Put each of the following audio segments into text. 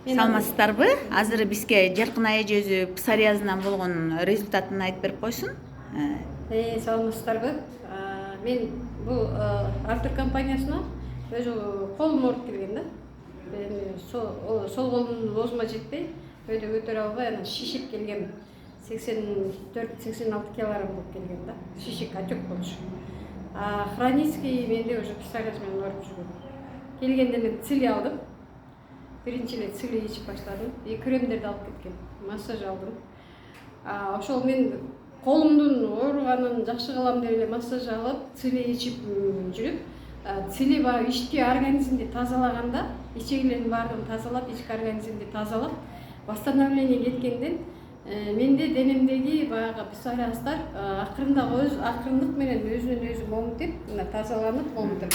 Саламатсыздарбы? Азыр бизге Жаркынай эжебиз псориазынан болгон результатын айтып берип койсун. Саламатсыздарбы? Мен бул Артур компаниясына өзү колум ооруп келген да. Сол колумдун оозума жетпей, өйдө көтөрө албай, анан шишип келген. 84-86 килограмм болуп келген да. Шишик отек болчу. Хронический менде уже псориаз менен ооруп жүргөн. Келгенде мен цили алдым. Биринчи эле цили ичип баштадым. Кремдерди алып кеткем. Массаж алдым. Ошол мен колумдун ооруганын жакшы кылам деп эле массаж алып, цили ичип жүрүп, цили баягы ички организмди тазалаганда, ичегилердин баардыгын тазалап, ички организмди тазалап, восстановление кеткенден менде денемдеги баягы псориаздар акырындык менен өзүнөн өзү моңдоп, мына тазаланып моңдоп.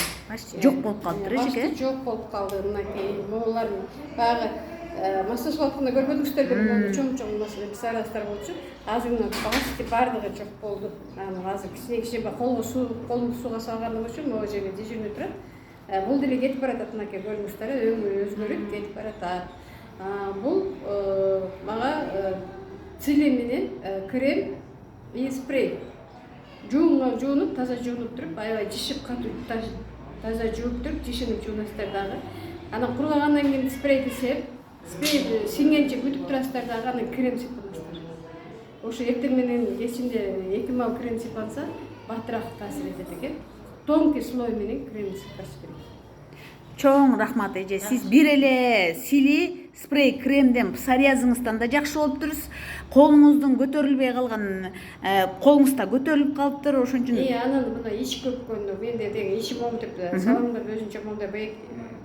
Жок болуп калыптыр эжеке. Жок болуп калды. Мынакей моулар баягы массаж атканда көрбөдүңүздөр бул чоң псориаздар болчу. Азыр мына басты баардыгы жок болду. Азыр кичине колумду сууга салгандык үчүн могу жерде дежурный турат. Бул деле кетип баратат, мынакей көрдүңүздөр, өңү өзгөрүп кетип барат. Бул мага цили менен крем и спрей жуунуп, таза жуунуп туруп, аябай жишип катуу таза жууп туруп, жишинип жуунасыздар дагы. Анан курулагандан кийин спрейди сеп, спрейди сиңгенче күтүп турасыздар дагы, анан крем сыйпаңыздар. Ошо эртең менен кечинде 2 мал крем сыйпанса, батыраак таасир этет экен. Тонкий слой менен крем сыйпаш керек. Чоң рахмат эже. Сиз бир эле сили, спрей, кремден псориазыңыздан да жакшы болуптурсуз. Колуңуздун көтөрүлбөй калган, колуңуз да көтөрүлүп калыптыр, ошон үчүн. Анан мына ич көпкөндө менде деги ичим моңдоп, саламдар өзүнчө моңдоп,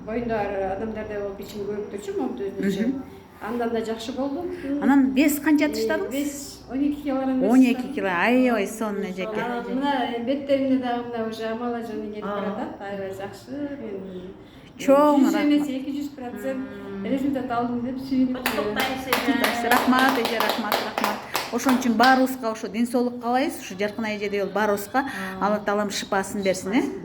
боюндагы адамдарда болуп ичим көбүп турчу, моңдоп өзүнчө. Андан да жакшы болду. Анан вес канча таштадыңыз? Вес 12 килограмм. 12 кило. Аябай сонун эжеке. Мына беттеримде дагы мына уже амалажаны кетип баратат. Аябай жакшы. Мен чоң рахмат. 200% результат алдым деп сүйүнүп. Рахмат эже, рахмат. Ошон үчүн баарыбызга ошо ден соолук каалайбыз. Ушу Жаркынай эже деп баарыбызга Алла Таалам шыпасын берсин.